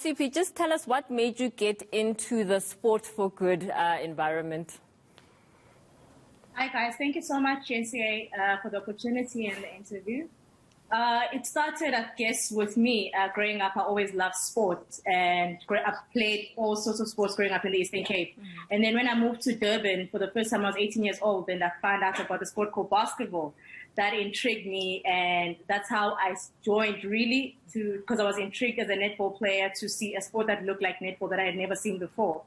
Nasiphi, just tell us what made you get into the sport for good environment. Hi guys, thank you so much eNCA for the opportunity and the interview. It started, I guess, with me. Growing up, I always loved sports and I played all sorts of sports growing up in the Eastern Cape. And then when I moved to Durban, for the first time I was 18 years old, and I found out about the sport called basketball. That intrigued me, and that's how I joined, really, because I was intrigued as a netball player to see a sport that looked like netball that I had never seen before.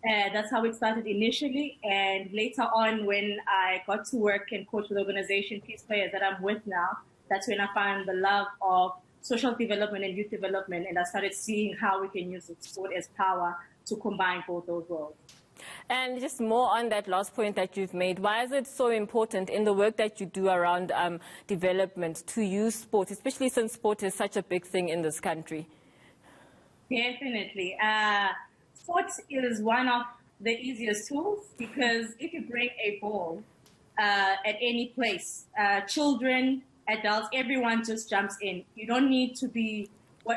That's how it started initially, and later on, when I got to work and coach with the organization Peace Players that I'm with now, that's when I found the love of social development and youth development, and I started seeing how we can use the sport as power to combine both those worlds. And just more on that last point that you've made, why is it so important in the work that you do around development to use sport, especially since sport is such a big thing in this country? Definitely. Sports is one of the easiest tools, because if you bring a ball at any place, children, adults, everyone just jumps in. You don't need to be,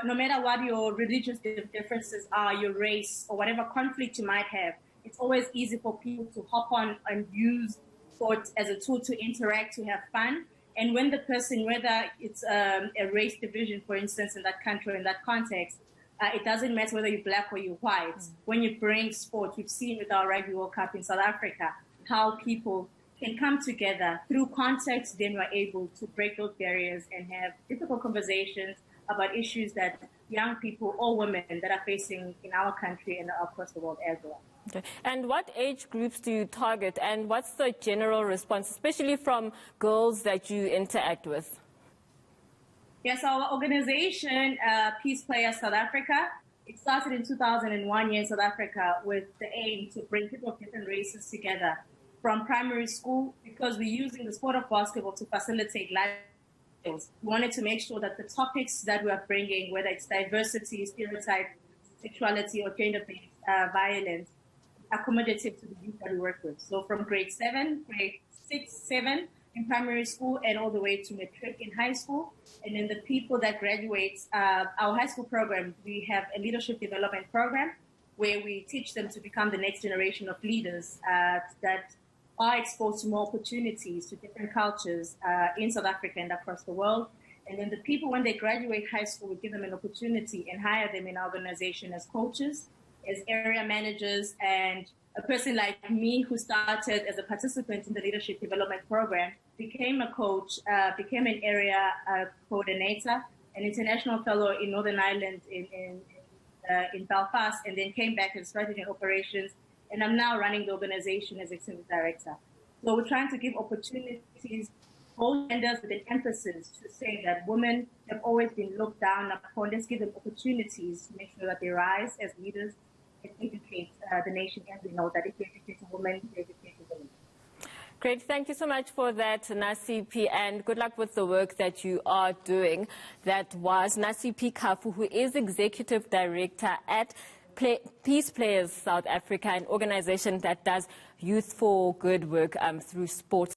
no matter what your religious differences are, your race, or whatever conflict you might have, it's always easy for people to hop on and use sport as a tool to interact, to have fun. And when the person, whether it's a race division, for instance, in that country, in that context, it doesn't matter whether you're black or you're white. When you bring sport, we've seen with our Rugby World Cup in South Africa, how people can come together through context, then we're able to break those barriers and have difficult conversations about issues that young people or women that are facing in our country and across the world as well. Okay. And what age groups do you target, and what's the general response, especially from girls that you interact with? Yes, our organization, Peace Players South Africa, it started in 2001 here in South Africa with the aim to bring people of different races together from primary school, because we're using the sport of basketball to facilitate life skills. We wanted to make sure that the topics that we are bringing, whether it's diversity, stereotype, sexuality, or gender-based violence, accommodative to the youth that we work with. So from grade 6, 7 in primary school, and all the way to matric in high school. And then the people that graduate, our high school program, we have a leadership development program where we teach them to become the next generation of leaders that are exposed to more opportunities, to different cultures in South Africa and across the world. And then the people, when they graduate high school, we give them an opportunity and hire them in our organization as coaches, as area managers, and a person like me who started as a participant in the leadership development program, became a coach, became an area coordinator, an international fellow in Northern Ireland in Belfast, and then came back and started in operations. And I'm now running the organization as executive director. So we're trying to give opportunities, all genders, with an emphasis to say that women have always been looked down upon. Let's give them opportunities to make sure that they rise as leaders and educate the nation. And we know that if they educate a woman, they educate a woman. Great. Thank you so much for that, Nasiphi, and good luck with the work that you are doing. That was Nasiphi Khafu, who is Executive Director at Peace Players South Africa, an organization that does youth for good work through sports.